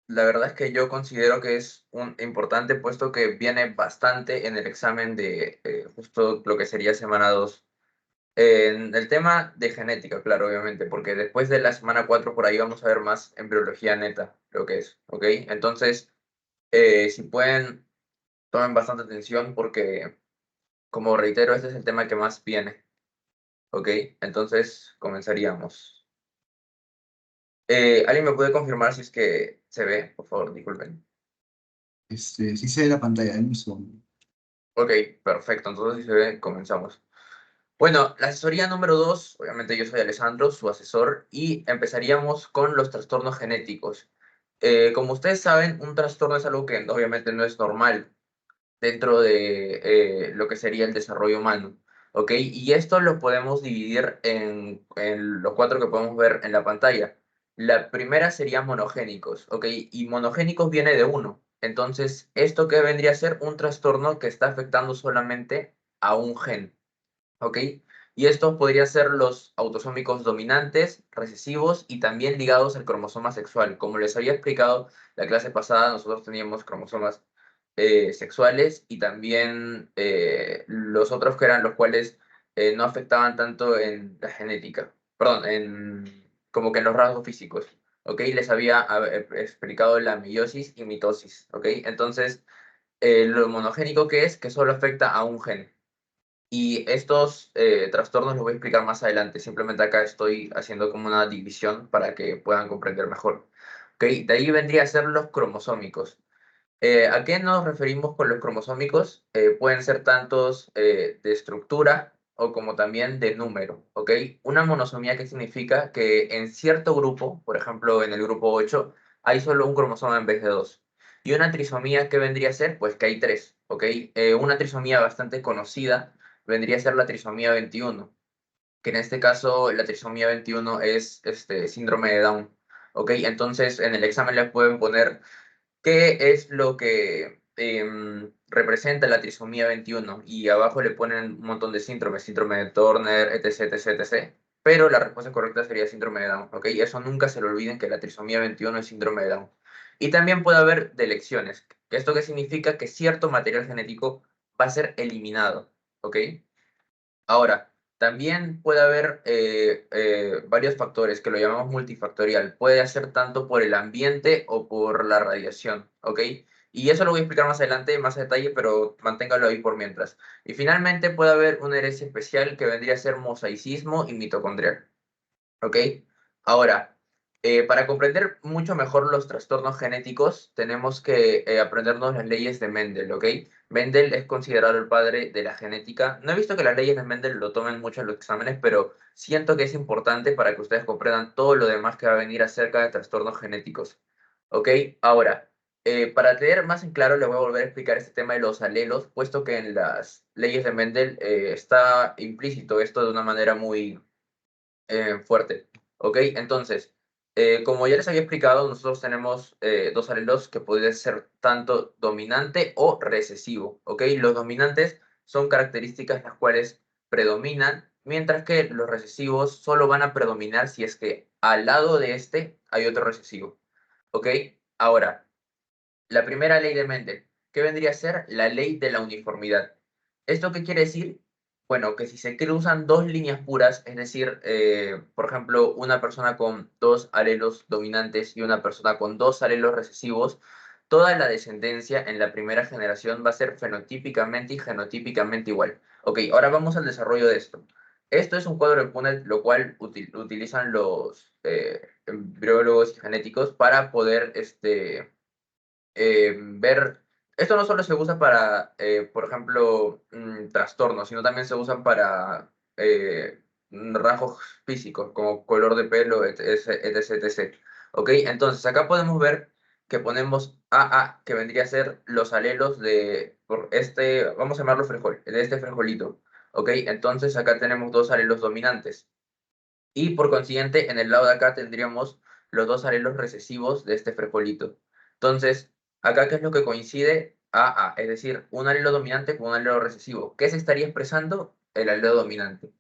la verdad es que yo considero que es un importante, puesto que viene bastante en el examen de justo lo que sería semana 2. En el tema de genética, claro, obviamente, porque después de la semana 4 por ahí vamos a ver más embriología neta, lo que es, ¿ok? Entonces, si pueden, tomen bastante atención porque, como reitero, este es el tema que más viene, ¿ok? Entonces, comenzaríamos. ¿Alguien me puede confirmar si es que se ve? Por favor, disculpen. Sí se ve la pantalla, en un segundo. Ok, perfecto. Entonces, si se ve, comenzamos. Bueno, la asesoría número 2, obviamente yo soy Alessandro, su asesor, y empezaríamos con los trastornos genéticos. Como ustedes saben, un trastorno es algo que obviamente no es normal dentro de lo que sería el desarrollo humano, ¿ok? Y esto lo podemos dividir en los cuatro que podemos ver en la pantalla. La primera sería monogénicos, ¿ok? Y monogénicos viene de uno. Entonces, ¿esto qué vendría a ser? Un trastorno que está afectando solamente a un gen. ¿Ok? Y estos podrían ser los autosómicos dominantes, recesivos y también ligados al cromosoma sexual. Como les había explicado la clase pasada, nosotros teníamos cromosomas sexuales y también los otros que eran los cuales no afectaban tanto en la genética, perdón, como que en los rasgos físicos. ¿Ok? Les había explicado la meiosis y mitosis. ¿Ok? Entonces, lo monogénico que es que solo afecta a un gen. Y estos trastornos los voy a explicar más adelante. Simplemente acá estoy haciendo como una división para que puedan comprender mejor. ¿Ok? De ahí vendría a ser los cromosómicos. ¿A qué nos referimos con los cromosómicos? Pueden ser tantos de estructura o como también de número. ¿Ok? Una monosomía que significa que en cierto grupo, por ejemplo en el grupo 8, hay solo un cromosoma en vez de dos. Y una trisomía, ¿qué vendría a ser? Pues que hay tres. ¿Ok? Una trisomía bastante conocida vendría a ser la trisomía 21, que en este caso la trisomía 21 es este síndrome de Down. ¿Ok? Entonces en el examen le pueden poner qué es lo que representa la trisomía 21 y abajo le ponen un montón de síndromes, síndrome de Turner, etc, etc, etc. Pero la respuesta correcta sería síndrome de Down, ¿ok? Eso nunca se lo olviden, que la trisomía 21 es síndrome de Down. Y también puede haber delecciones. ¿Esto qué significa? Que cierto material genético va a ser eliminado, ¿ok? Ahora, también puede haber varios factores que lo llamamos multifactorial. Puede ser tanto por el ambiente o por la radiación, ¿ok? Y eso lo voy a explicar más adelante, más a detalle, pero manténgalo ahí por mientras. Y finalmente puede haber una herencia especial que vendría a ser mosaicismo y mitocondrial. ¿Ok? Ahora, para comprender mucho mejor los trastornos genéticos, tenemos que aprendernos las leyes de Mendel, ¿ok? Mendel es considerado el padre de la genética. No he visto que las leyes de Mendel lo tomen mucho en los exámenes, pero siento que es importante para que ustedes comprendan todo lo demás que va a venir acerca de trastornos genéticos, ¿ok? Ahora, para tener más en claro, les voy a volver a explicar este tema de los alelos, puesto que en las leyes de Mendel está implícito esto de una manera muy fuerte. ¿Ok? Entonces, como ya les había explicado, nosotros tenemos dos alelos que pueden ser tanto dominante o recesivo. ¿Ok? Los dominantes son características las cuales predominan, mientras que los recesivos solo van a predominar si es que al lado de este hay otro recesivo. ¿Ok? Ahora, la primera ley de Mendel, ¿qué vendría a ser? La ley de la uniformidad. ¿Esto qué quiere decir? Bueno, que si se cruzan dos líneas puras, es decir, por ejemplo, una persona con dos alelos dominantes y una persona con dos alelos recesivos, toda la descendencia en la primera generación va a ser fenotípicamente y genotípicamente igual. Ok, ahora vamos al desarrollo de esto. Esto es un cuadro de Punnett, lo cual utilizan los embriólogos y genéticos para poder ver, esto no solo se usa para, por ejemplo, trastornos, sino también se usa para rasgos físicos, como color de pelo, etc, etc, etc. ¿Ok? Entonces, acá podemos ver que ponemos AA, que vendría a ser los alelos de por este, vamos a llamarlo frijol, de este frijolito. ¿Ok? Entonces, acá tenemos dos alelos dominantes. Y por consiguiente, en el lado de acá tendríamos los dos alelos recesivos de este frijolito. Entonces, acá, ¿qué es lo que coincide? AA, es decir, un alelo dominante con un alelo recesivo. ¿Qué se estaría expresando? El alelo dominante.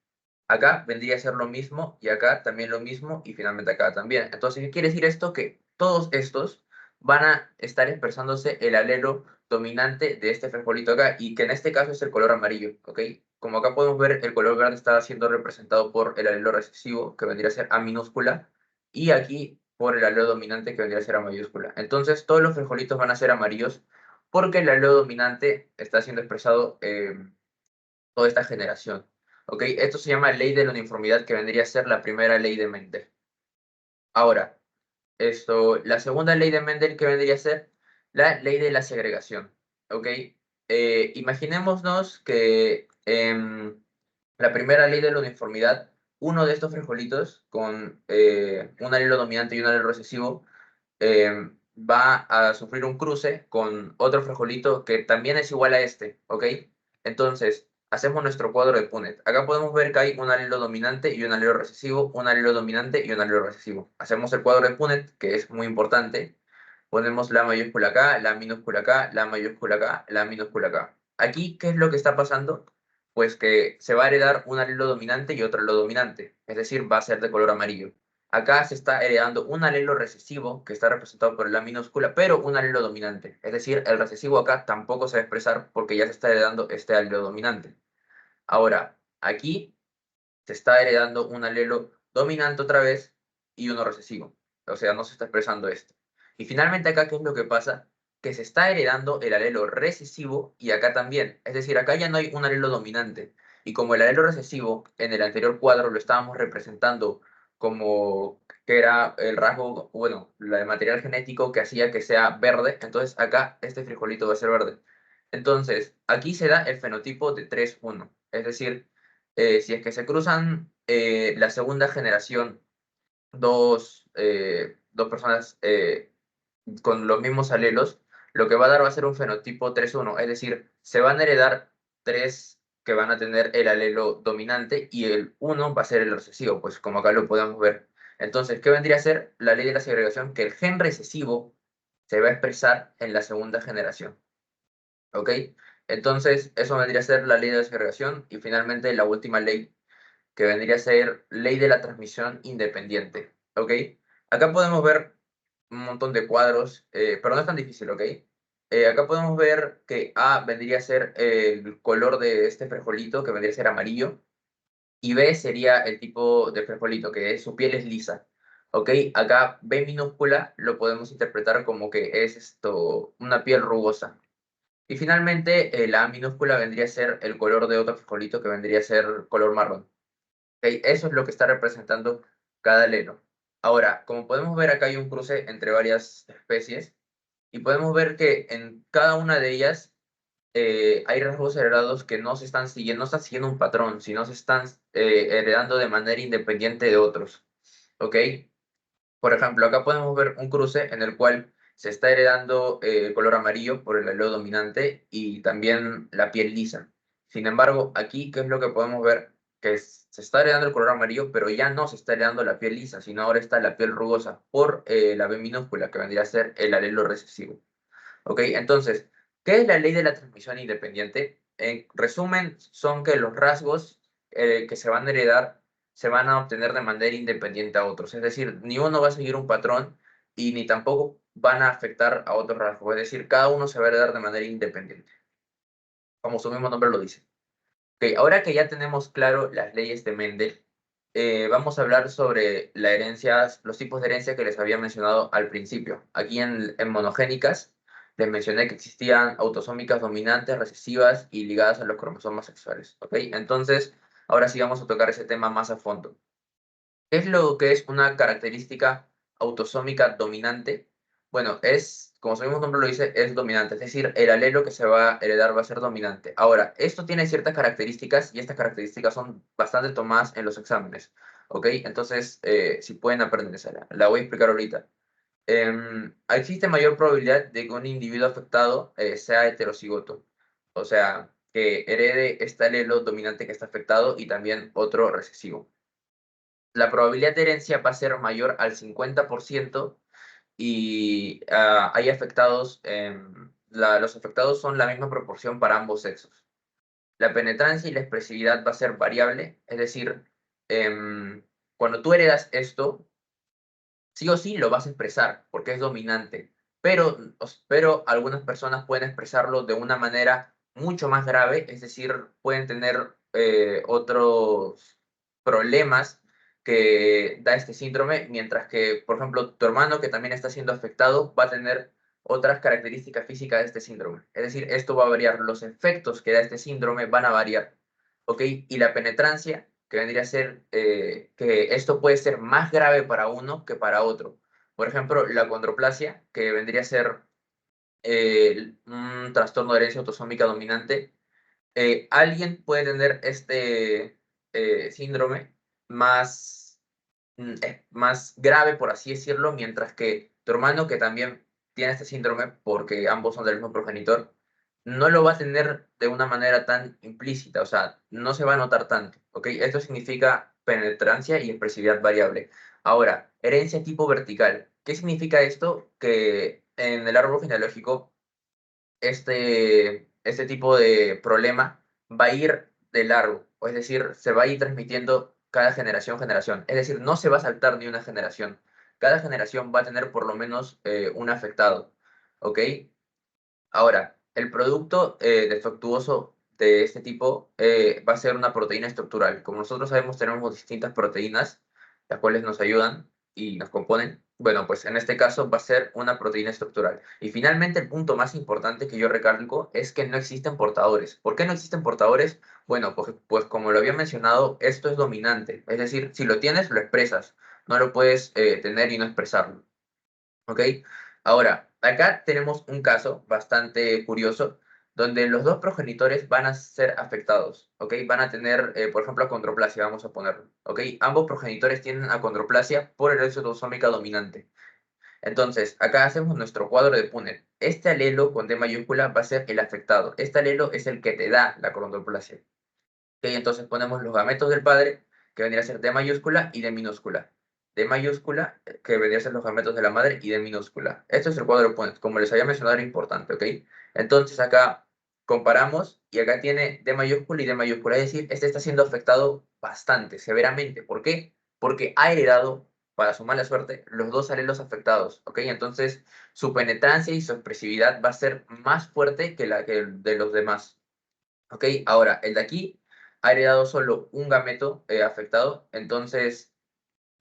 Acá vendría a ser lo mismo y acá también lo mismo y finalmente acá también. Entonces, ¿qué quiere decir esto? Que todos estos van a estar expresándose el alelo dominante de este frijolito acá, y que en este caso es el color amarillo, ¿ok? Como acá podemos ver, el color verde está siendo representado por el alelo recesivo, que vendría a ser A minúscula, y aquí por el alelo dominante, que vendría a ser A mayúscula. Entonces, todos los frijolitos van a ser amarillos, porque el alelo dominante está siendo expresado toda esta generación, ¿ok? Esto se llama ley de la uniformidad, que vendría a ser la primera ley de Mendel. Ahora, la segunda ley de Mendel, que vendría a ser la ley de la segregación, ¿ok? Imaginémonos que la primera ley de la uniformidad, uno de estos frijolitos con un alelo dominante y un alelo recesivo va a sufrir un cruce con otro frijolito que también es igual a este, ¿ok? Entonces, hacemos nuestro cuadro de Punnett. Acá podemos ver que hay un alelo dominante y un alelo recesivo, un alelo dominante y un alelo recesivo. Hacemos el cuadro de Punnett, que es muy importante. Ponemos la mayúscula acá, la minúscula acá, la mayúscula acá, la minúscula acá. Aquí, ¿qué es lo que está pasando? Pues que se va a heredar un alelo dominante y otro alelo dominante, es decir, va a ser de color amarillo. Acá se está heredando un alelo recesivo, que está representado por la minúscula, pero un alelo dominante. Es decir, el recesivo acá tampoco se va a expresar porque ya se está heredando este alelo dominante. Ahora, aquí se está heredando un alelo dominante otra vez y uno recesivo. O sea, no se está expresando esto. Y finalmente acá, ¿qué es lo que pasa? Que se está heredando el alelo recesivo y acá también. Es decir, acá ya no hay un alelo dominante. Y como el alelo recesivo en el anterior cuadro lo estábamos representando como que era el rasgo, bueno, el material genético que hacía que sea verde, entonces acá este frijolito va a ser verde. Entonces, aquí se da el fenotipo de 3-1. Es decir, si es que se cruzan la segunda generación, dos personas con los mismos alelos, lo que va a dar va a ser un fenotipo 3-1, es decir, se van a heredar tres que van a tener el alelo dominante y el uno va a ser el recesivo, pues como acá lo podemos ver. Entonces, ¿qué vendría a ser la ley de la segregación? Que el gen recesivo se va a expresar en la segunda generación, ¿ok? Entonces, eso vendría a ser la ley de la segregación y finalmente la última ley que vendría a ser ley de la transmisión independiente, ¿ok? Acá podemos ver un montón de cuadros, pero no es tan difícil, ¿ok? Acá podemos ver que A vendría a ser el color de este frijolito, que vendría a ser amarillo, y B sería el tipo de frijolito, que su piel es lisa, ¿ok? Acá B minúscula lo podemos interpretar como que es una piel rugosa. Y finalmente, la A minúscula vendría a ser el color de otro frijolito, que vendría a ser color marrón. ¿Ok? Eso es lo que está representando cada alelo. Ahora, como podemos ver, acá hay un cruce entre varias especies y podemos ver que en cada una de ellas hay rasgos heredados que no se están siguiendo, no están siguiendo un patrón, sino se están heredando de manera independiente de otros. ¿Ok? Por ejemplo, acá podemos ver un cruce en el cual se está heredando el color amarillo por el alelo dominante y también la piel lisa. Sin embargo, aquí, ¿qué es lo que podemos ver? Que se está heredando el color amarillo, pero ya no se está heredando la piel lisa, sino ahora está la piel rugosa por la B minúscula, que vendría a ser el alelo recesivo. ¿Ok? Entonces, ¿qué es la ley de la transmisión independiente? En resumen, son que los rasgos que se van a heredar se van a obtener de manera independiente a otros. Es decir, ni uno va a seguir un patrón y ni tampoco van a afectar a otros rasgos. Es decir, cada uno se va a heredar de manera independiente, como su mismo nombre lo dice. Ok, ahora que ya tenemos claro las leyes de Mendel, vamos a hablar sobre la herencia, los tipos de herencia que les había mencionado al principio. Aquí en monogénicas les mencioné que existían autosómicas dominantes, recesivas y ligadas a los cromosomas sexuales. ¿Ok? Entonces, ahora sí vamos a tocar ese tema más a fondo. ¿Qué es lo que es una característica autosómica dominante? Bueno, como su mismo nombre lo dice, es dominante, es decir, el alelo que se va a heredar va a ser dominante. Ahora, esto tiene ciertas características y estas características son bastante tomadas en los exámenes, ¿ok? Entonces, si pueden aprender, la voy a explicar ahorita. Existe mayor probabilidad de que un individuo afectado sea heterocigoto, o sea, que herede este alelo dominante que está afectado y también otro recesivo. La probabilidad de herencia va a ser mayor al 50% y hay afectados, los afectados son la misma proporción para ambos sexos. La penetrancia y la expresividad va a ser variable, es decir, cuando tú heredas esto, sí o sí lo vas a expresar porque es dominante, pero algunas personas pueden expresarlo de una manera mucho más grave, es decir, pueden tener otros problemas que da este síndrome, mientras que, por ejemplo, tu hermano, que también está siendo afectado, va a tener otras características físicas de este síndrome. Es decir, esto va a variar, los efectos que da este síndrome van a variar, ¿ok? Y la penetrancia, que vendría a ser que esto puede ser más grave para uno que para otro. Por ejemplo, la acondroplasia, que vendría a ser un trastorno de herencia autosómica dominante, alguien puede tener este síndrome más, más grave, por así decirlo, mientras que tu hermano, que también tiene este síndrome, porque ambos son del mismo progenitor, no lo va a tener de una manera tan implícita, o sea, no se va a notar tanto, ¿ok? Esto significa penetrancia y expresividad variable. Ahora, herencia tipo vertical. ¿Qué significa esto? Que en el árbol genealógico este tipo de problema va a ir de largo, o es decir, se va a ir transmitiendo cada generación. Es decir, no se va a saltar ni una generación. Cada generación va a tener por lo menos un afectado, ¿ok? Ahora, el producto defectuoso de este tipo va a ser una proteína estructural. Como nosotros sabemos, tenemos distintas proteínas, las cuales nos ayudan y nos componen. Bueno, pues en este caso va a ser una proteína estructural. Y finalmente, el punto más importante que yo recalco es que no existen portadores. ¿Por qué no existen portadores? Bueno, pues como lo había mencionado, esto es dominante. Es decir, si lo tienes, lo expresas. No lo puedes tener y no expresarlo. ¿Ok? Ahora, acá tenemos un caso bastante curioso donde los dos progenitores van a ser afectados, ¿ok? Van a tener, por ejemplo, acondroplasia, vamos a ponerlo, ¿ok? Ambos progenitores tienen acondroplasia por herencia autosómica dominante. Entonces, acá hacemos nuestro cuadro de Punnett. Este alelo con D mayúscula va a ser el afectado. Este alelo es el que te da la acondroplasia. ¿Ok? Entonces ponemos los gametos del padre, que vendría a ser D mayúscula y D minúscula. D mayúscula, que vendría a ser los gametos de la madre, y D minúscula. Esto es el cuadro Punnett. Como les había mencionado, era importante, ¿ok? Entonces acá comparamos y acá tiene D mayúscula y D mayúscula. Es decir, este está siendo afectado bastante, severamente. ¿Por qué? Porque ha heredado, para su mala suerte, los dos alelos afectados, ¿ok? Entonces su penetrancia y su expresividad va a ser más fuerte que la que de los demás. ¿Ok? Ahora, el de aquí ha heredado solo un gameto afectado, entonces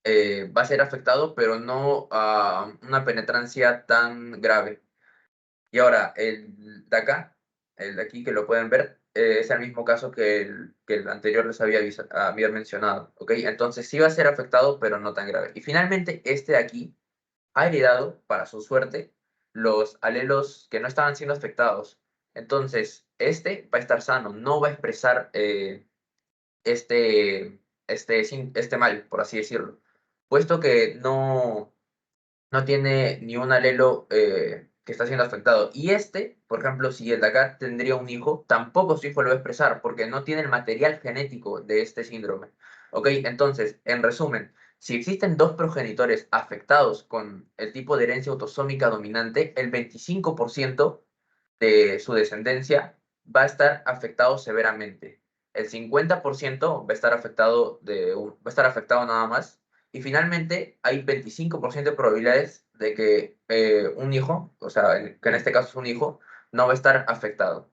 va a ser afectado, pero no a una penetrancia tan grave. Y ahora, el de acá, el de aquí que lo pueden ver, es el mismo caso que el anterior les había mencionado. ¿Ok? Entonces sí va a ser afectado, pero no tan grave. Y finalmente, este de aquí ha heredado, para su suerte, los alelos que no estaban siendo afectados. Entonces, este va a estar sano, no va a expresar este mal, por así decirlo, puesto que no tiene ni un alelo que está siendo afectado. Y este, por ejemplo, si el de acá tendría un hijo, tampoco su hijo lo va a expresar porque no tiene el material genético de este síndrome. ¿Ok? Entonces, en resumen, si existen dos progenitores afectados con el tipo de herencia autosómica dominante, el 25% de su descendencia va a estar afectado severamente. El 50% va a estar afectado, va a estar afectado nada más. Y finalmente, hay 25% de probabilidades de que un hijo, o sea, que en este caso es un hijo, no va a estar afectado.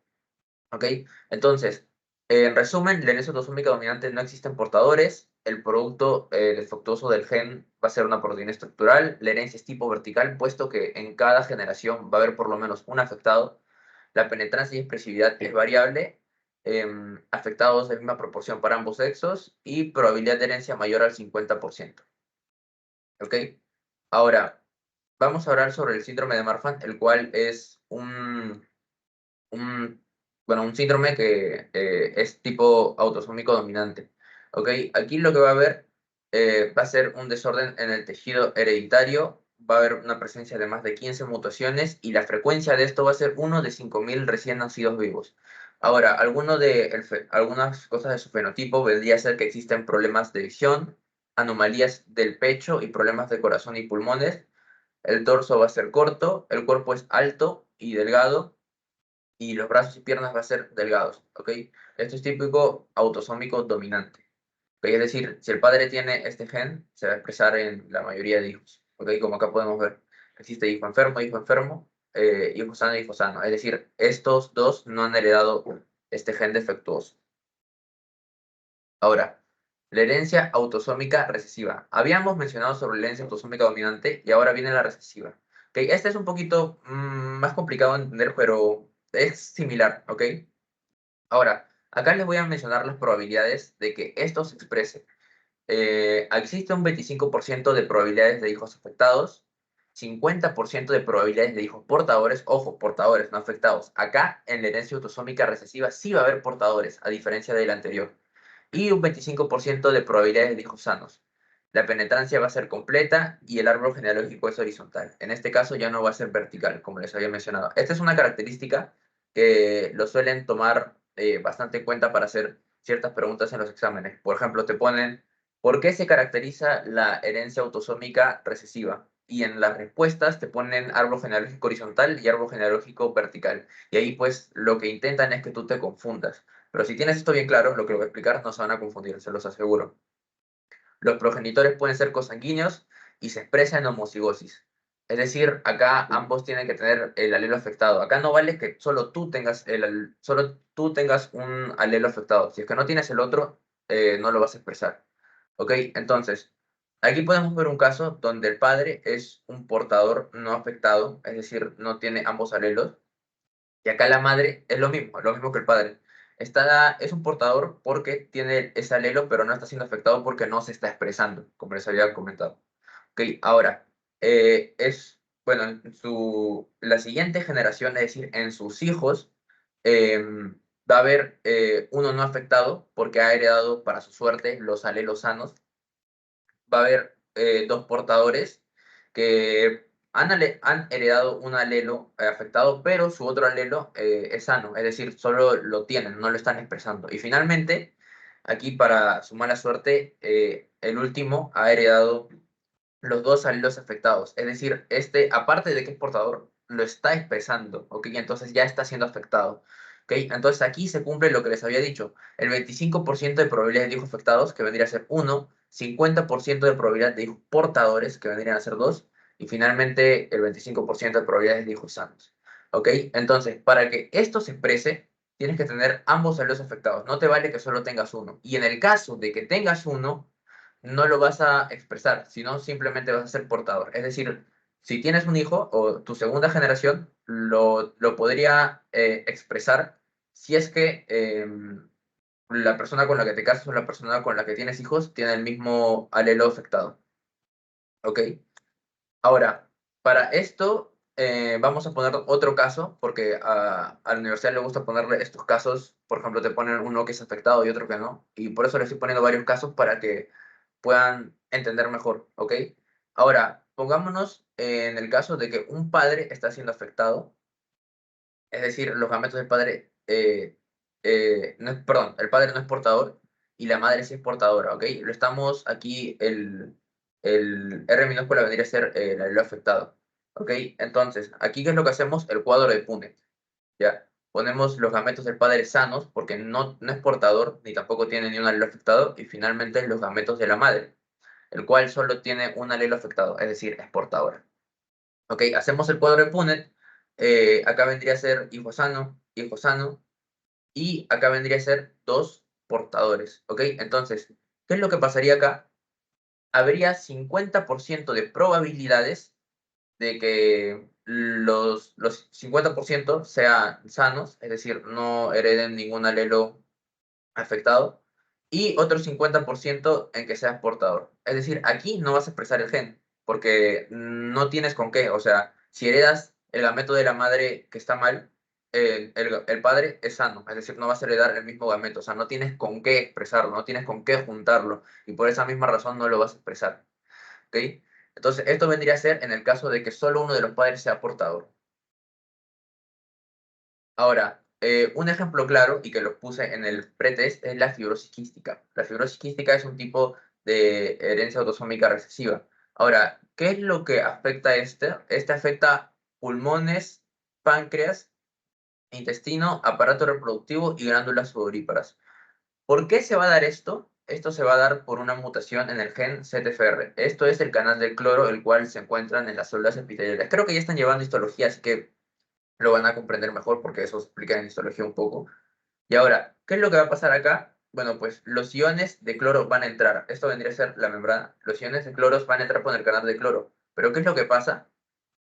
¿Ok? Entonces, en resumen, la herencia autosómica dominante no existen portadores. El producto defectuoso del gen va a ser una proteína estructural. La herencia es tipo vertical, puesto que en cada generación va a haber por lo menos un afectado. La penetrancia y expresividad es variable, afectados de misma proporción para ambos sexos y probabilidad de herencia mayor al 50%. ¿Ok? Ahora, vamos a hablar sobre el síndrome de Marfan, el cual es un síndrome que es tipo autosómico dominante. ¿Ok? Aquí lo que va a haber va a ser un desorden en el tejido hereditario, va a haber una presencia de más de 15 mutaciones y la frecuencia de esto va a ser 1 de 5.000 recién nacidos vivos. Ahora, algunas cosas de su fenotipo vendría a ser que existen problemas de visión, anomalías del pecho y problemas de corazón y pulmones. El torso va a ser corto, el cuerpo es alto y delgado, y los brazos y piernas va a ser delgados, ¿ok? Esto es típico autosómico dominante, ¿ok? Es decir, si el padre tiene este gen, se va a expresar en la mayoría de hijos, ¿ok? Como acá podemos ver. Existe hijo enfermo, hijo sano, hijo sano. Es decir, estos dos no han heredado este gen defectuoso. Ahora, la herencia autosómica recesiva. Habíamos mencionado sobre la herencia autosómica dominante y ahora viene la recesiva. ¿Okay? Este es un poquito más complicado de entender, pero es similar, ¿ok? Ahora, acá les voy a mencionar las probabilidades de que esto se exprese. Existe un 25% de probabilidades de hijos afectados, 50% de probabilidades de hijos portadores, ojo, portadores, no afectados. Acá en la herencia autosómica recesiva sí va a haber portadores, a diferencia del anterior, y un 25% de probabilidades de hijos sanos. La penetrancia va a ser completa y el árbol genealógico es horizontal. En este caso ya no va a ser vertical, como les había mencionado. Esta es una característica que lo suelen tomar bastante en cuenta para hacer ciertas preguntas en los exámenes. Por ejemplo, te ponen, ¿por qué se caracteriza la herencia autosómica recesiva? Y en las respuestas te ponen árbol genealógico horizontal y árbol genealógico vertical. Y ahí pues lo que intentan es que tú te confundas. Pero si tienes esto bien claro, lo que voy a explicar no se van a confundir, se los aseguro. Los progenitores pueden ser cosanguíneos y se expresa en homocigosis. Es decir, acá ambos tienen que tener el alelo afectado. Acá no vale que solo tú tengas, solo tú tengas un alelo afectado. Si es que no tienes el otro, no lo vas a expresar. ¿Ok? Entonces, aquí podemos ver un caso donde el padre es un portador no afectado, es decir, no tiene ambos alelos. Y acá la madre es lo mismo que el padre. Es un portador porque tiene ese alelo, pero no está siendo afectado porque no se está expresando, como les había comentado. Ok, ahora, bueno, la siguiente generación, es decir, en sus hijos, va a haber uno no afectado porque ha heredado para su suerte los alelos sanos. Va a haber dos portadores que han heredado un alelo afectado, pero su otro alelo es sano, es decir, solo lo tienen, no lo están expresando. Y finalmente, aquí para su mala suerte, el último ha heredado los dos alelos afectados, es decir, este, aparte de que es portador, lo está expresando, ¿ok? Entonces ya está siendo afectado. ¿Ok? Entonces aquí se cumple lo que les había dicho, el 25% de probabilidades de hijos afectados, que vendría a ser 1, 50% de probabilidad de hijos portadores, que vendrían a ser 2, y finalmente el 25% de probabilidades de hijos sanos. ¿Ok? Entonces, para que esto se exprese, tienes que tener ambos alelos afectados. No te vale que solo tengas uno. Y en el caso de que tengas uno, no lo vas a expresar, sino simplemente vas a ser portador. Es decir, si tienes un hijo o tu segunda generación, lo podría expresar si es que la persona con la que te casas o la persona con la que tienes hijos tiene el mismo alelo afectado. ¿Ok? Ahora, para esto vamos a poner otro caso, porque a la universidad le gusta ponerle estos casos, por ejemplo, te ponen uno que es afectado y otro que no, y por eso le estoy poniendo varios casos para que puedan entender mejor, ¿ok? Ahora, pongámonos en el caso de que un padre está siendo afectado, es decir, los gametos del padre, perdón, el padre no es portador y la madre sí es portadora, ¿ok? Lo estamos aquí, el R minúscula vendría a ser el alelo afectado, ¿ok? Entonces, aquí, ¿qué es lo que hacemos? El cuadro de Punnett, ¿ya? Ponemos los gametos del padre sanos porque no es portador ni tampoco tiene ni un alelo afectado y finalmente los gametos de la madre, el cual solo tiene un alelo afectado, es decir, es portadora. Ok, hacemos el cuadro de Punnett. Acá vendría a ser hijo sano, y acá vendría a ser dos portadores. Ok, entonces, ¿qué es lo que pasaría acá? Habría 50% de probabilidades de que los 50% sean sanos, es decir, no hereden ningún alelo afectado, y otro 50% en que seas portador. Es decir, aquí no vas a expresar el gen, porque no tienes con qué. O sea, si heredas el gameto de la madre que está mal, el padre es sano, es decir, no vas a heredar el mismo gameto, o sea, no tienes con qué expresarlo, no tienes con qué juntarlo, y por esa misma razón no lo vas a expresar. ¿Ok? Entonces, esto vendría a ser en el caso de que solo uno de los padres sea portador. Ahora, un ejemplo claro, y que lo puse en el pretest, es la fibrosis quística. La fibrosis quística es un tipo de herencia autosómica recesiva. Ahora, ¿qué es lo que afecta a este? Este afecta pulmones, páncreas, intestino, aparato reproductivo y glándulas sudoríparas. ¿Por qué se va a dar esto? esto se va a dar por una mutación en el gen ZFR. Esto es el canal del cloro, el cual se encuentran en las células epiteliales. Creo que ya están llevando histología, así que lo van a comprender mejor porque eso se explica en histología un poco. Y ahora, ¿qué es lo que va a pasar acá? Bueno, pues los iones de cloro van a entrar. Esto vendría a ser la membrana. Los iones de cloro van a entrar por el canal de cloro. Pero ¿qué es lo que pasa?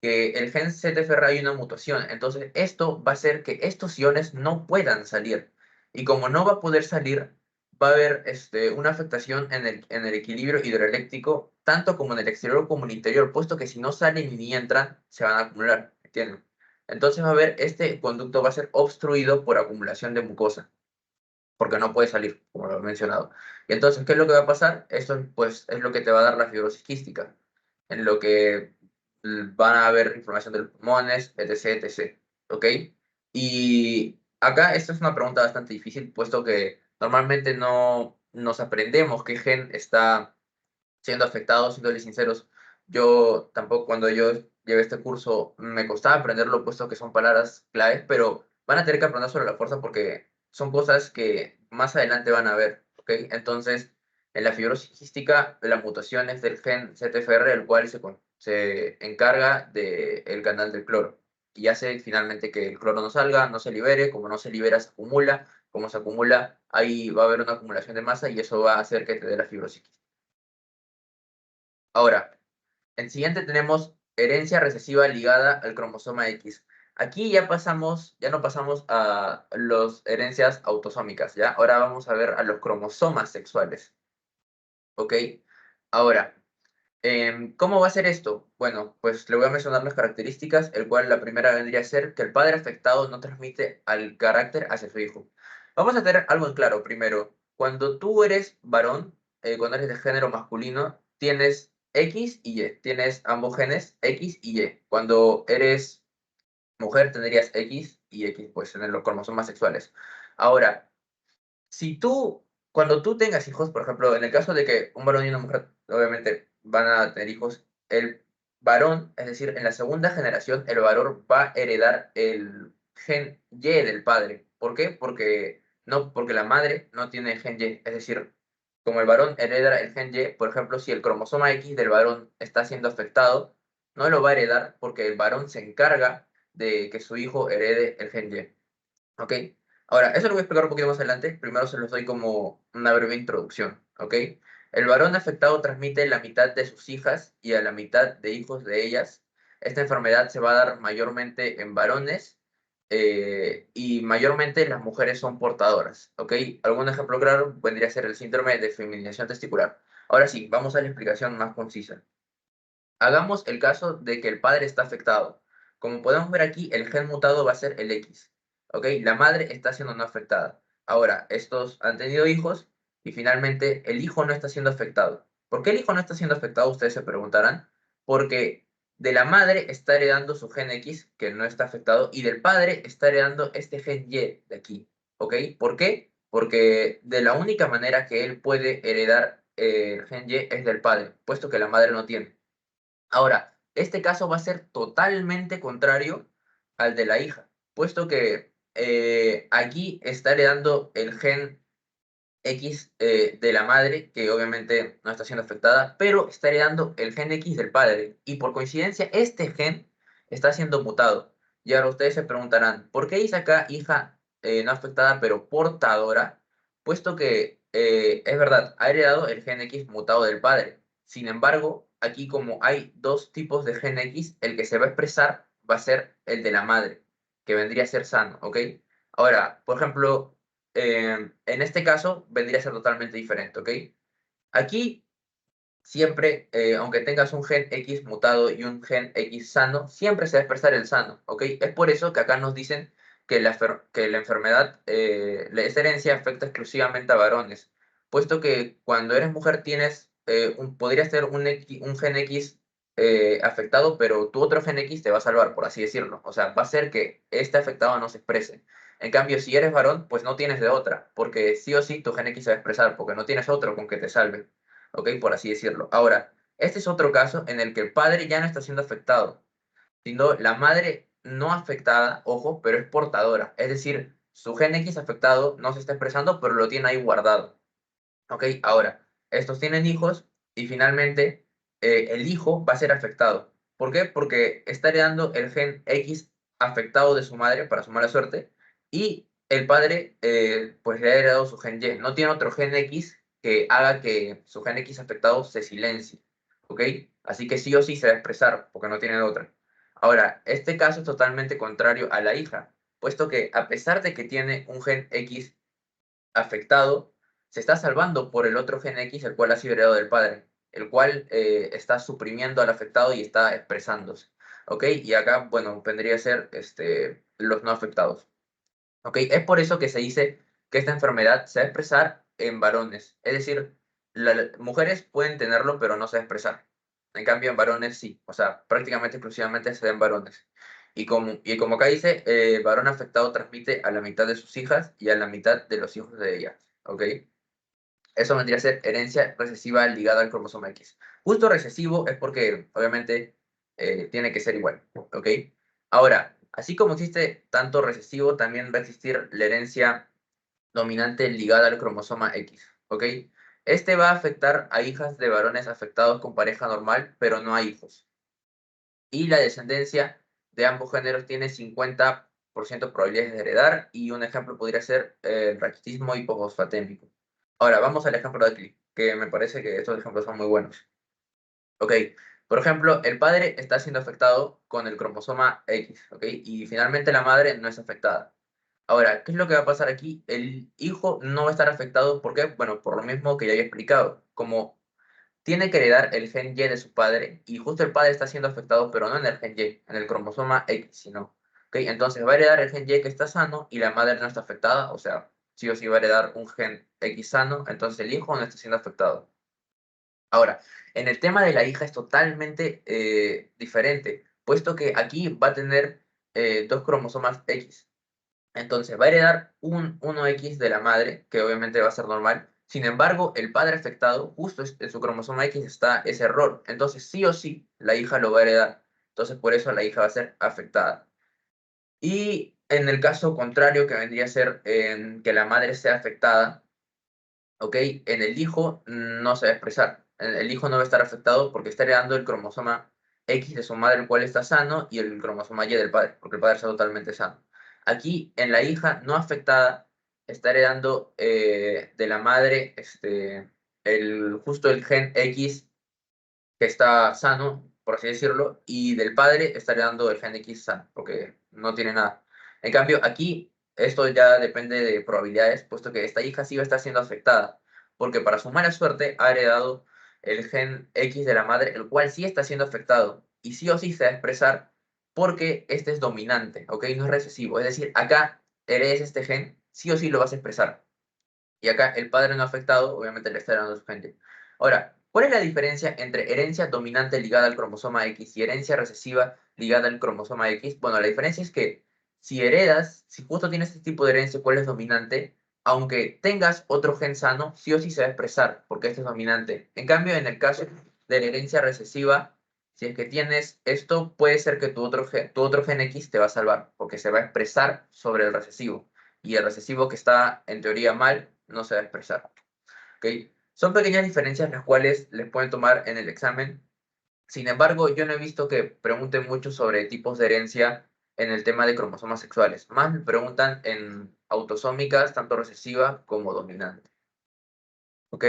Que el gen ZFR hay una mutación. Entonces, esto va a hacer que estos iones no puedan salir. Y como no va a poder salir, va a haber una afectación en el equilibrio hidroeléctrico, tanto como en el exterior como en el interior, puesto que si no salen ni entran, se van a acumular. ¿Entienden? Entonces va a haber, este conducto va a ser obstruido por acumulación de mucosa, porque no puede salir, como lo he mencionado. Y entonces, ¿qué es lo que va a pasar? Esto pues, es lo que te va a dar la fibrosis quística, en lo que van a haber inflamación de los pulmones, etc, etc. ¿Ok? Y acá esta es una pregunta bastante difícil, puesto que normalmente no nos aprendemos qué gen está siendo afectado, siéndoles sinceros. Yo tampoco, cuando yo llevé este curso, me costaba aprenderlo, puesto que son palabras claves, pero van a tener que aprender sobre la fuerza porque son cosas que más adelante van a ver, ¿ok? Entonces, en la fibrosis quística, la mutación es del gen ZFR, el cual se encarga del canal del cloro. Y hace finalmente que el cloro no salga, no se libere, como no se libera, se acumula, como se acumula, ahí va a haber una acumulación de masa y eso va a hacer que te dé la fibrosis quística. Ahora, en siguiente tenemos herencia recesiva ligada al cromosoma X. Aquí ya no pasamos a las herencias autosómicas, ¿ya? Ahora vamos a ver a los cromosomas sexuales, ¿ok? Ahora, ¿cómo va a ser esto? Bueno, pues le voy a mencionar las características, el cual la primera vendría a ser que el padre afectado no transmite al carácter hacia su hijo. Vamos a tener algo en claro primero. Cuando tú eres varón, cuando eres de género masculino, tienes X y Y, tienes ambos genes X y Y. Cuando eres mujer, tendrías X y X, pues en los cromosomas sexuales. Ahora, si tú, cuando tú tengas hijos, por ejemplo, en el caso de que un varón y una mujer obviamente van a tener hijos, el varón, es decir, en la segunda generación, el varón va a heredar el gen Y del padre. ¿Por qué? Porque la madre no tiene el gen Y. Es decir, como el varón hereda el gen Y, por ejemplo, si el cromosoma X del varón está siendo afectado, no lo va a heredar porque el varón se encarga de que su hijo herede el gen Y. ¿Ok? Ahora, eso lo voy a explicar un poquito más adelante. Primero se los doy como una breve introducción. ¿Ok? El varón afectado transmite la mitad de sus hijas y a la mitad de hijos de ellas. Esta enfermedad se va a dar mayormente en varones y mayormente las mujeres son portadoras. ¿Ok? Algún ejemplo claro vendría a ser el síndrome de feminización testicular. Ahora sí, vamos a la explicación más concisa. Hagamos el caso de que el padre está afectado. Como podemos ver aquí, el gen mutado va a ser el X. ¿Ok? La madre está siendo no afectada. Ahora, estos han tenido hijos y finalmente el hijo no está siendo afectado. ¿Por qué el hijo no está siendo afectado? Ustedes se preguntarán. Porque de la madre está heredando su gen X, que no está afectado, y del padre está heredando este gen Y de aquí. ¿Ok? ¿Por qué? Porque de la única manera que él puede heredar el gen Y es del padre, puesto que la madre no tiene. Ahora, este caso va a ser totalmente contrario al de la hija, puesto que aquí está heredando el gen X de la madre, que obviamente no está siendo afectada, pero está heredando el gen X del padre. Y por coincidencia, este gen está siendo mutado. Y ahora ustedes se preguntarán, ¿por qué dice acá hija no afectada, pero portadora? Puesto que es verdad, ha heredado el gen X mutado del padre. Sin embargo, aquí como hay dos tipos de gen X, el que se va a expresar va a ser el de la madre, que vendría a ser sano, ¿ok? Ahora, por ejemplo, en este caso vendría a ser totalmente diferente, ¿ok? Aquí siempre, aunque tengas un gen X mutado y un gen X sano, siempre se va a expresar el sano, ¿ok? Es por eso que acá nos dicen que que la enfermedad, esta herencia afecta exclusivamente a varones, puesto que cuando eres mujer tienes, podrías tener un gen X afectado, pero tu otro gen X te va a salvar, por así decirlo. O sea, va a hacer que este afectado no se exprese. En cambio, si eres varón, pues no tienes de otra, porque sí o sí tu gen X se va a expresar, porque no tienes otro con que te salve. ¿Ok? Por así decirlo. Ahora, este es otro caso en el que el padre ya no está siendo afectado, sino la madre no afectada, ojo, pero es portadora. Es decir, su gen X afectado no se está expresando, pero lo tiene ahí guardado. ¿Ok? Ahora, estos tienen hijos y finalmente el hijo va a ser afectado. ¿Por qué? Porque está heredando el gen X afectado de su madre para su mala suerte y el padre pues le ha heredado su gen Y. No tiene otro gen X que haga que su gen X afectado se silencie. ¿Ok? Así que sí o sí se va a expresar porque no tiene otra. Ahora, este caso es totalmente contrario a la hija, puesto que a pesar de que tiene un gen X afectado, se está salvando por el otro gen X, el cual ha sido heredado del padre, el cual está suprimiendo al afectado y está expresándose. ¿Ok? Y acá, bueno, vendría a ser los no afectados. ¿Ok? Es por eso que se dice que esta enfermedad se va a expresar en varones. Es decir, las mujeres pueden tenerlo, pero no se va a expresar. En cambio, en varones sí. O sea, prácticamente exclusivamente se da en varones. Y como acá dice, varón afectado transmite a la mitad de sus hijas y a la mitad de los hijos de ellas. ¿Ok? Eso vendría a ser herencia recesiva ligada al cromosoma X. Justo recesivo es porque, obviamente, tiene que ser igual. ¿Ok? Ahora, así como existe tanto recesivo, también va a existir la herencia dominante ligada al cromosoma X. ¿Ok? Este va a afectar a hijas de varones afectados con pareja normal, pero no a hijos. Y la descendencia de ambos géneros tiene 50% probabilidades de heredar, y un ejemplo podría ser el raquitismo hipofosfatémico. Ahora, vamos al ejemplo de aquí, que me parece que estos ejemplos son muy buenos. Ok, por ejemplo, el padre está siendo afectado con el cromosoma X, ¿ok? Y finalmente la madre no es afectada. Ahora, ¿qué es lo que va a pasar aquí? El hijo no va a estar afectado, ¿por qué? Bueno, por lo mismo que ya había explicado. Como tiene que heredar el gen Y de su padre, y justo el padre está siendo afectado, pero no en el gen Y, en el cromosoma X, sino. ¿Ok? Entonces va a heredar el gen Y que está sano y la madre no está afectada, o sea, sí o sí va a heredar un gen X sano, entonces el hijo no está siendo afectado. Ahora, en el tema de la hija es totalmente diferente, puesto que aquí va a tener dos cromosomas X. Entonces va a heredar un 1X de la madre, que obviamente va a ser normal. Sin embargo, el padre afectado, justo en su cromosoma X está ese error. Entonces, sí o sí, la hija lo va a heredar. Entonces, por eso la hija va a ser afectada. Y en el caso contrario, que vendría a ser en que la madre sea afectada, ¿ok? En el hijo no se va a expresar. El hijo no va a estar afectado porque está heredando el cromosoma X de su madre, el cual está sano, y el cromosoma Y del padre, porque el padre está totalmente sano. Aquí, en la hija no afectada, está heredando de la madre justo el gen X que está sano, por así decirlo, y del padre está heredando el gen X sano, porque no tiene nada. En cambio, aquí esto ya depende de probabilidades, puesto que esta hija sí va a estar siendo afectada, porque para su mala suerte ha heredado el gen X de la madre, el cual sí está siendo afectado, y sí o sí se va a expresar porque este es dominante, ¿ok? No es recesivo. Es decir, acá heredes este gen, sí o sí lo vas a expresar. Y acá el padre no afectado, obviamente le está heredando su gen. Ahora, ¿cuál es la diferencia entre herencia dominante ligada al cromosoma X y herencia recesiva ligada al cromosoma X? Bueno, la diferencia es que si heredas, si justo tienes este tipo de herencia, ¿cuál es dominante? Aunque tengas otro gen sano, sí o sí se va a expresar, porque este es dominante. En cambio, en el caso de la herencia recesiva, si es que tienes esto, puede ser que tu otro gen X te va a salvar, porque se va a expresar sobre el recesivo. Y el recesivo que está en teoría mal, no se va a expresar. ¿Ok? Son pequeñas diferencias las cuales les pueden tomar en el examen. Sin embargo, yo no he visto que pregunten mucho sobre tipos de herencia en el tema de cromosomas sexuales. Más me preguntan en autosómicas, tanto recesiva como dominante. ¿Ok?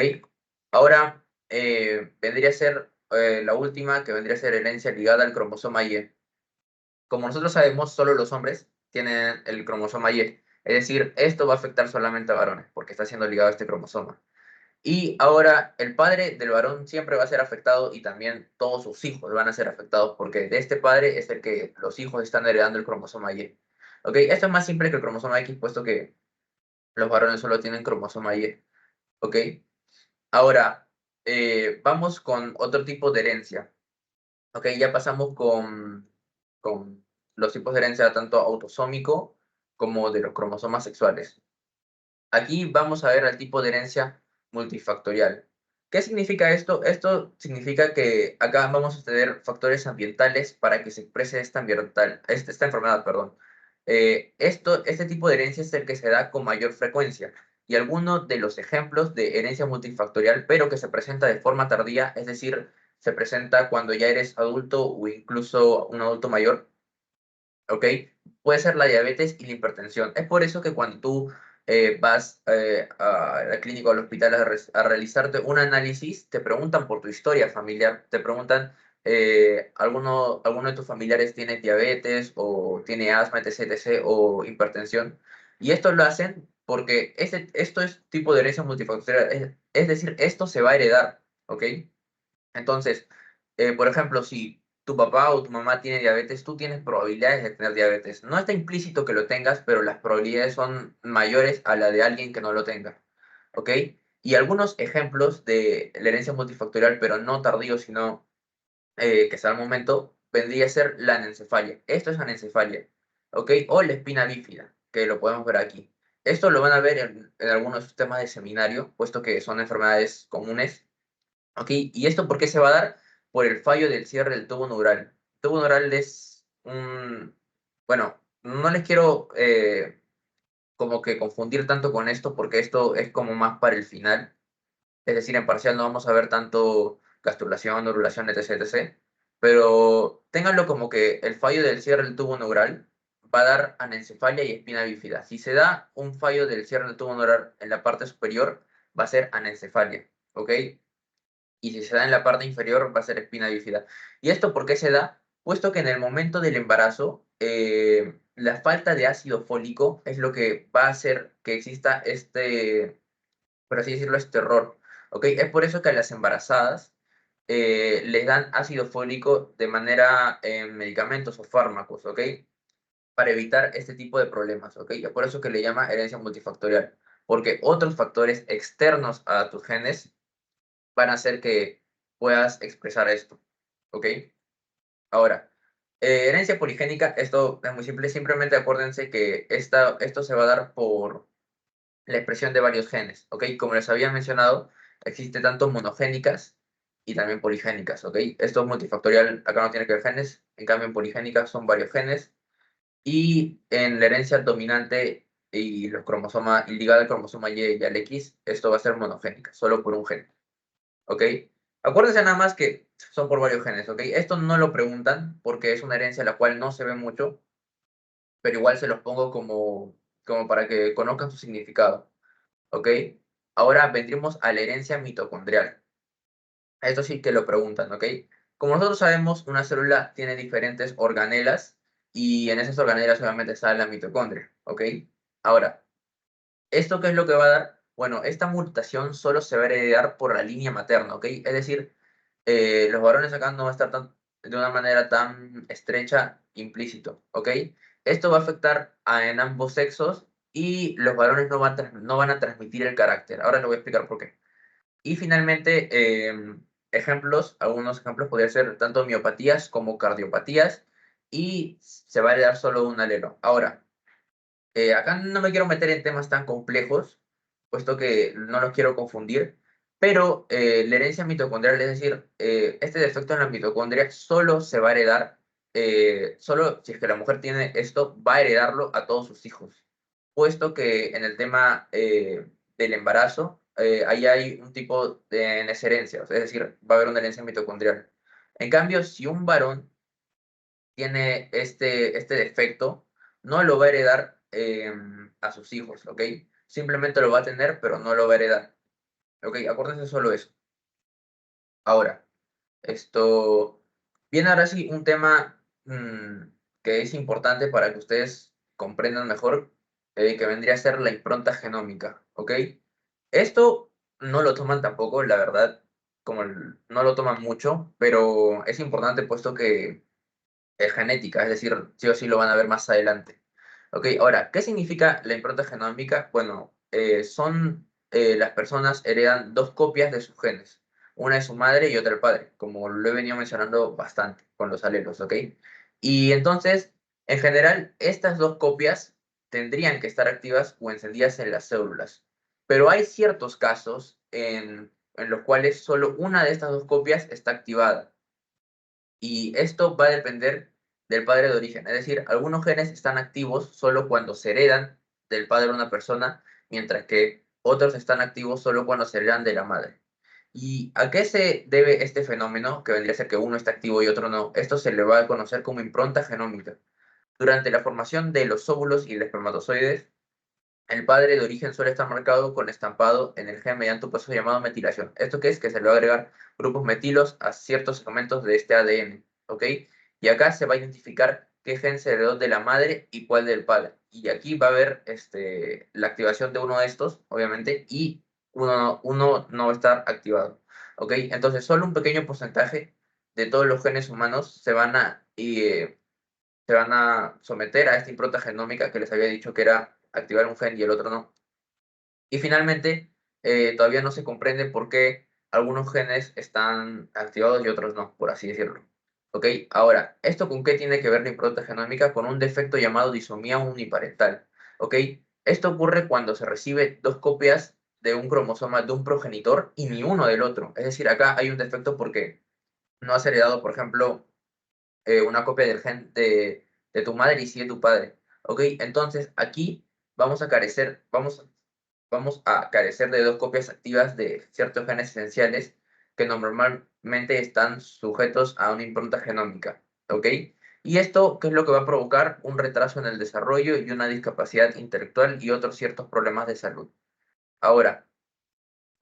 Ahora vendría a ser la última, que vendría a ser herencia ligada al cromosoma Y. Como nosotros sabemos, solo los hombres tienen el cromosoma Y. Es decir, esto va a afectar solamente a varones, porque está siendo ligado a este cromosoma. Y ahora el padre del varón siempre va a ser afectado, y también todos sus hijos van a ser afectados, porque de este padre es el que los hijos están heredando el cromosoma Y. ¿Ok? Esto es más simple que el cromosoma X, puesto que los varones solo tienen cromosoma Y. ¿Ok? Ahora, vamos con otro tipo de herencia. Ok, ya pasamos con los tipos de herencia tanto autosómico como de los cromosomas sexuales. Aquí vamos a ver el tipo de herencia multifactorial. ¿Qué significa esto? Esto significa que acá vamos a tener factores ambientales para que se exprese esta enfermedad, perdón. Este tipo de herencia es el que se da con mayor frecuencia. y algunos de los ejemplos de herencia multifactorial, pero que se presenta de forma tardía, es decir, se presenta cuando ya eres adulto o incluso un adulto mayor, ¿ok? Puede ser la diabetes y la hipertensión. Es por eso que cuando tú vas a la clínica o al hospital a realizarte un análisis, te preguntan por tu historia familiar, te preguntan, ¿alguno de tus familiares tiene diabetes o tiene asma, etc., etc., o hipertensión? Y esto lo hacen porque esto es tipo de herencia multifactorial, es decir, esto se va a heredar, ¿ok? Entonces, por ejemplo, si tu papá o tu mamá tiene diabetes, tú tienes probabilidades de tener diabetes. No está implícito que lo tengas, pero las probabilidades son mayores a la de alguien que no lo tenga. ¿Ok? Y algunos ejemplos de la herencia multifactorial, pero no tardío, sino que sea al momento, vendría a ser la anencefalia. Esto es anencefalia. ¿Ok? O la espina bífida, que lo podemos ver aquí. Esto lo van a ver en algunos temas de seminario, puesto que son enfermedades comunes. ¿Ok? ¿Y esto por qué se va a dar? Por el fallo del cierre del tubo neural. El tubo neural es un... Bueno, no les quiero como que confundir tanto con esto porque esto es como más para el final. Es decir, en parcial no vamos a ver tanto gastrulación, neurulación, etc, etc. Pero ténganlo como que el fallo del cierre del tubo neural va a dar anencefalia y espina bífida. Si se da un fallo del cierre del tubo neural en la parte superior, va a ser anencefalia. ¿Ok? Y si se da en la parte inferior va a ser espina bífida. ¿Y esto por qué se da? Puesto que en el momento del embarazo, la falta de ácido fólico es lo que va a hacer que exista este, por así decirlo, este error. ¿Ok? Es por eso que a las embarazadas les dan ácido fólico de manera en medicamentos o fármacos, ¿ok? Para evitar este tipo de problemas, ¿ok? Es por eso que le llama herencia multifactorial, porque otros factores externos a tus genes van a hacer que puedas expresar esto, ¿ok? Ahora, herencia poligénica, esto es muy simple, simplemente acuérdense que esto se va a dar por la expresión de varios genes, ¿ok? Como les había mencionado, existe tanto monogénicas y también poligénicas, ¿ok? Esto es multifactorial, acá no tiene que ver genes, en cambio en poligénicas son varios genes, y en la herencia dominante y los cromosomas, y ligada al cromosoma Y y al X, esto va a ser monogénica, solo por un gen. ¿Ok? Acuérdense nada más que son por varios genes, ¿ok? Esto no lo preguntan porque es una herencia la cual no se ve mucho, pero igual se los pongo como para que conozcan su significado, ¿ok? Ahora vendremos a la herencia mitocondrial. Esto sí que lo preguntan, ¿ok? Como nosotros sabemos, una célula tiene diferentes organelas y en esas organelas obviamente está la mitocondria, ¿ok? Ahora, ¿esto qué es lo que va a dar? Bueno, esta mutación solo se va a heredar por la línea materna, ¿ok? Es decir, los varones acá no va a estar de una manera tan estrecha, implícito, ¿ok? Esto va a afectar en ambos sexos y los varones no van a transmitir el carácter. Ahora les voy a explicar por qué. Y finalmente, algunos ejemplos podrían ser tanto miopatías como cardiopatías y se va a heredar solo un alelo. Ahora, acá no me quiero meter en temas tan complejos, puesto que no los quiero confundir, pero la herencia mitocondrial, es decir, este defecto en la mitocondria solo se va a heredar, solo si es que la mujer tiene esto, va a heredarlo a todos sus hijos, puesto que en el tema del embarazo, ahí hay un tipo de herencia, es decir, va a haber una herencia mitocondrial. En cambio, si un varón tiene este defecto, no lo va a heredar a sus hijos, ¿ok? Simplemente lo va a tener, pero no lo va a heredar, ¿ok? Acuérdense solo eso. Ahora, esto viene ahora sí un tema que es importante para que ustedes comprendan mejor, que vendría a ser la impronta genómica, ¿ok? Esto no lo toman tampoco, la verdad, no lo toman mucho, pero es importante puesto que genética, es decir, sí o sí lo van a ver más adelante. Ok, ahora, ¿qué significa la impronta genómica? Bueno, las personas heredan dos copias de sus genes, una de su madre y otra del padre, como lo he venido mencionando bastante con los alelos, ¿ok? Y entonces, en general, estas dos copias tendrían que estar activas o encendidas en las células, pero hay ciertos casos en los cuales solo una de estas dos copias está activada. Y esto va a depender del padre de origen. Es decir, algunos genes están activos solo cuando se heredan del padre de una persona, mientras que otros están activos solo cuando se heredan de la madre. ¿Y a qué se debe este fenómeno, que vendría a ser que uno está activo y otro no? Esto se le va a conocer como impronta genómica. Durante la formación de los óvulos y de espermatozoides, el padre de origen suele estar marcado con estampado en el gen mediante un proceso llamado metilación. ¿Esto qué es? Que se le va a agregar grupos metilos a ciertos segmentos de este ADN, ¿ok? Y acá se va a identificar qué gen se heredó de la madre y cuál del padre. Y aquí va a haber la activación de uno de estos, obviamente, y uno no va a estar activado, ¿ok? Entonces, solo un pequeño porcentaje de todos los genes humanos se van a someter a esta impronta genómica que les había dicho que era activar un gen y el otro no. Y finalmente, todavía no se comprende por qué algunos genes están activados y otros no, por así decirlo. ¿Ok? Ahora, ¿esto con qué tiene que ver la impronta genómica? Con un defecto llamado disomía uniparental. ¿Ok? Esto ocurre cuando se recibe dos copias de un cromosoma de un progenitor y ni uno del otro. Es decir, acá hay un defecto porque no has heredado, por ejemplo, una copia del gen de tu madre y sí de tu padre. ¿Ok? Entonces, aquí vamos a carecer de dos copias activas de ciertos genes esenciales que normalmente están sujetos a una impronta genómica. ¿Ok? ¿Y esto qué es lo que va a provocar? Un retraso en el desarrollo y una discapacidad intelectual y otros ciertos problemas de salud. Ahora,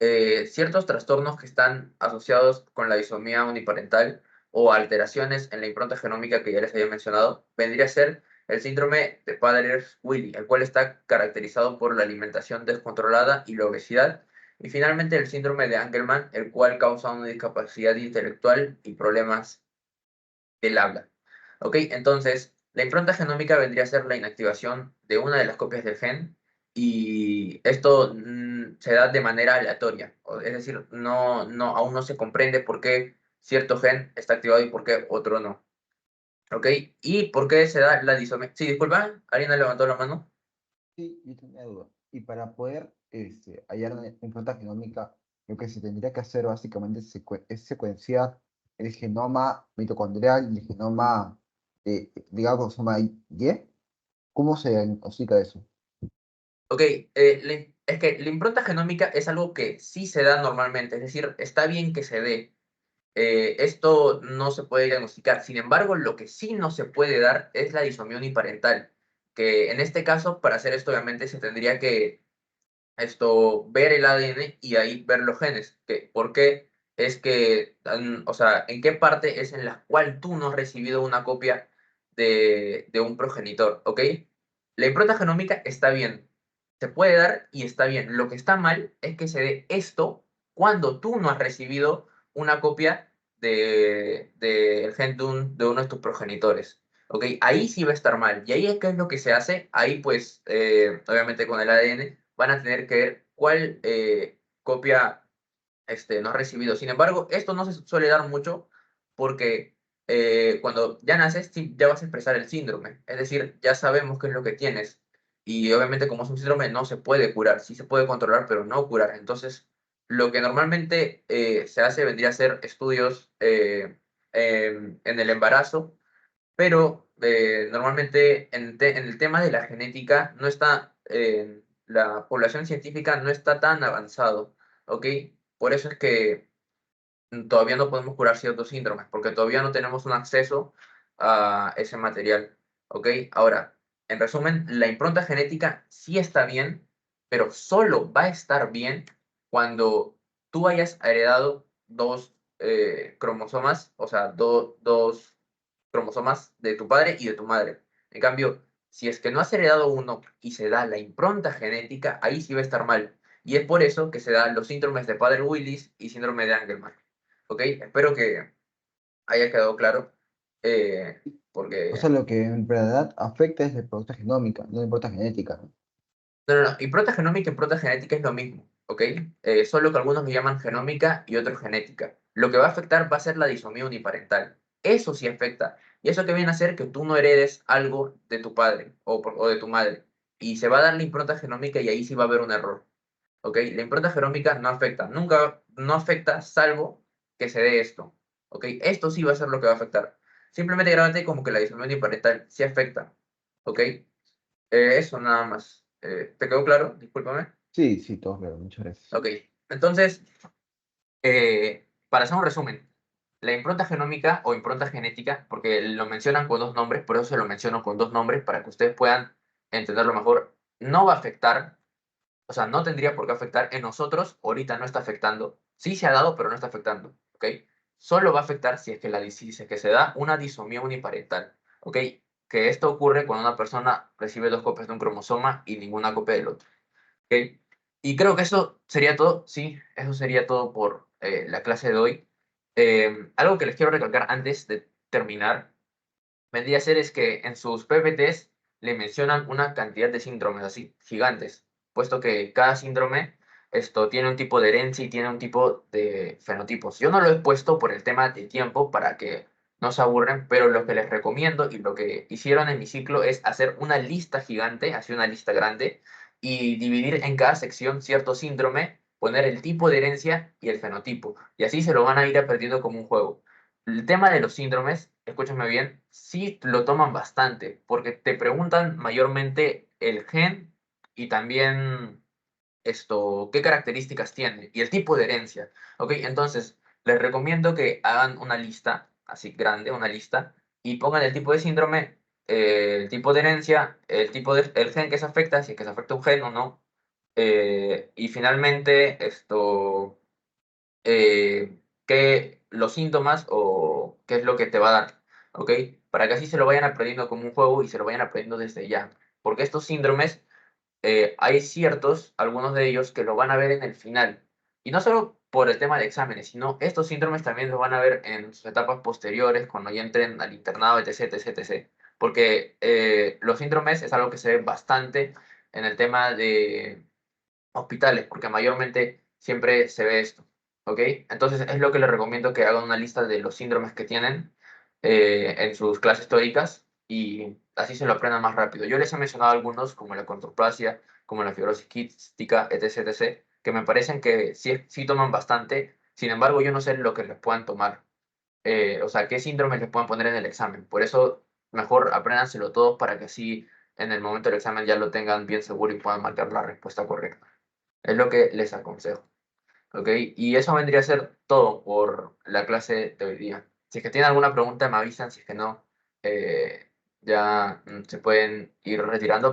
ciertos trastornos que están asociados con la disomía uniparental o alteraciones en la impronta genómica que ya les había mencionado, vendría a ser el síndrome de Prader-Willi, el cual está caracterizado por la alimentación descontrolada y la obesidad, y finalmente el síndrome de Angelman, el cual causa una discapacidad intelectual y problemas del habla. ¿Ok? Entonces, la impronta genómica vendría a ser la inactivación de una de las copias del gen y esto se da de manera aleatoria. Es decir, aún no se comprende por qué cierto gen está activado y por qué otro no. ¿Ok? ¿Y por qué se da la disomía? Sí, disculpa, ¿alguien ha levantado la mano? Sí, yo tenía duda. Y para poder hallar una impronta genómica, lo que se tendría que hacer básicamente es secuenciar el genoma mitocondrial y el genoma, digamos, cromosoma Y. ¿Cómo se diagnostica eso? Ok, es que la impronta genómica es algo que sí se da normalmente, es decir, está bien que se dé. Esto no se puede diagnosticar. Sin embargo, lo que sí no se puede dar es la disomía uniparental, que en este caso, para hacer esto, obviamente se tendría que ver el ADN y ahí ver los genes. ¿Por qué? Es que, o sea, ¿en qué parte es en la cual tú no has recibido una copia de un progenitor? ¿Ok? La impronta genómica está bien, se puede dar y está bien. Lo que está mal es que se dé esto cuando tú no has recibido una copia del gen de uno de tus progenitores. ¿Ok? Ahí sí va a estar mal. ¿Y ahí qué es lo que se hace? Ahí pues, obviamente con el ADN, van a tener que ver cuál copia no has recibido. Sin embargo, esto no se suele dar mucho porque cuando ya naces, sí, ya vas a expresar el síndrome. Es decir, ya sabemos qué es lo que tienes. Y obviamente como es un síndrome, no se puede curar. Sí se puede controlar, pero no curar. Entonces, lo que normalmente se hace vendría a ser estudios en el embarazo, pero normalmente en el tema de la genética no está, la población científica no está tan avanzado, ¿ok? Por eso es que todavía no podemos curar ciertos síndromes, porque todavía no tenemos un acceso a ese material, ¿ok? Ahora, en resumen, la impronta genética sí está bien, pero solo va a estar bien cuando tú hayas heredado dos cromosomas, o sea, dos cromosomas de tu padre y de tu madre. En cambio, si es que no has heredado uno y se da la impronta genética, ahí sí va a estar mal. Y es por eso que se dan los síndromes de Prader-Willis y síndrome de Angelman. ¿Ok? Espero que haya quedado claro. O sea, Porque lo que en verdad afecta es la impronta genómica, no la impronta genética, ¿no? no. Impronta genómica y impronta genética es lo mismo, ¿ok? Solo que algunos le llaman genómica y otros genética. Lo que va a afectar va a ser la disomía uniparental. Eso sí afecta. Y eso que viene a ser que tú no heredes algo de tu padre o de tu madre. Y se va a dar la impronta genómica y ahí sí va a haber un error, ¿ok? La impronta genómica no afecta. Nunca, no afecta salvo que se dé esto, ¿ok? Esto sí va a ser lo que va a afectar. Simplemente grábate como que la disomía uniparental sí afecta, ¿ok? Eso nada más. ¿Te quedó claro? Discúlpame. Sí, sí, todo claro, muchas gracias. Ok, entonces, para hacer un resumen, la impronta genómica o impronta genética, porque lo mencionan con dos nombres, por eso se lo menciono con dos nombres, para que ustedes puedan entenderlo mejor, no va a afectar, o sea, no tendría por qué afectar en nosotros, ahorita no está afectando, sí se ha dado, pero no está afectando, ¿ok? Solo va a afectar si es que, si es que se da una disomía uniparental, ¿ok? Que esto ocurre cuando una persona recibe dos copias de un cromosoma y ninguna copia del otro, ¿ok? Y creo que eso sería todo, sí, eso sería todo por la clase de hoy. Algo que les quiero recalcar antes de terminar vendría a ser es que en sus PPTs le mencionan una cantidad de síndromes así, gigantes, puesto que cada síndrome esto tiene un tipo de herencia y tiene un tipo de fenotipos. Yo no lo he puesto por el tema de tiempo para que no se aburren, pero lo que les recomiendo y lo que hicieron en mi ciclo es hacer una lista gigante, así una lista grande, y dividir en cada sección cierto síndrome, poner el tipo de herencia y el fenotipo, y así se lo van a ir aprendiendo como un juego. El tema de los síndromes, escúchame bien, sí lo toman bastante, porque te preguntan mayormente el gen y también esto, qué características tiene y el tipo de herencia. ¿Ok? Entonces, les recomiendo que hagan una lista, así grande, una lista, y pongan el tipo de síndrome, el tipo de herencia, el tipo de, el gen que se afecta, si es que se afecta un gen o no, y finalmente esto los síntomas o qué es lo que te va a dar, ¿ok? Para que así se lo vayan aprendiendo como un juego y se lo vayan aprendiendo desde ya. Porque estos síndromes, hay ciertos, algunos de ellos, que lo van a ver en el final. Y no solo por el tema de exámenes, sino estos síndromes también los van a ver en sus etapas posteriores, cuando ya entren al internado, etc, etc, etc. Porque los síndromes es algo que se ve bastante en el tema de hospitales, porque mayormente siempre se ve esto, ¿ok? Entonces es lo que les recomiendo que hagan una lista de los síndromes que tienen en sus clases teóricas y así se lo aprendan más rápido. Yo les he mencionado algunos, como la contróplasia, como la fibrosis quística, etc., etc., que me parecen que sí, sí toman bastante, sin embargo yo no sé lo que les puedan tomar, o sea, qué síndromes les puedan poner en el examen. Por eso mejor apréndanselo todos para que así en el momento del examen ya lo tengan bien seguro y puedan marcar la respuesta correcta. Es lo que les aconsejo. ¿Ok? Y eso vendría a ser todo por la clase de hoy día. Si es que tienen alguna pregunta, me avisan. Si es que no, ya se pueden ir retirando.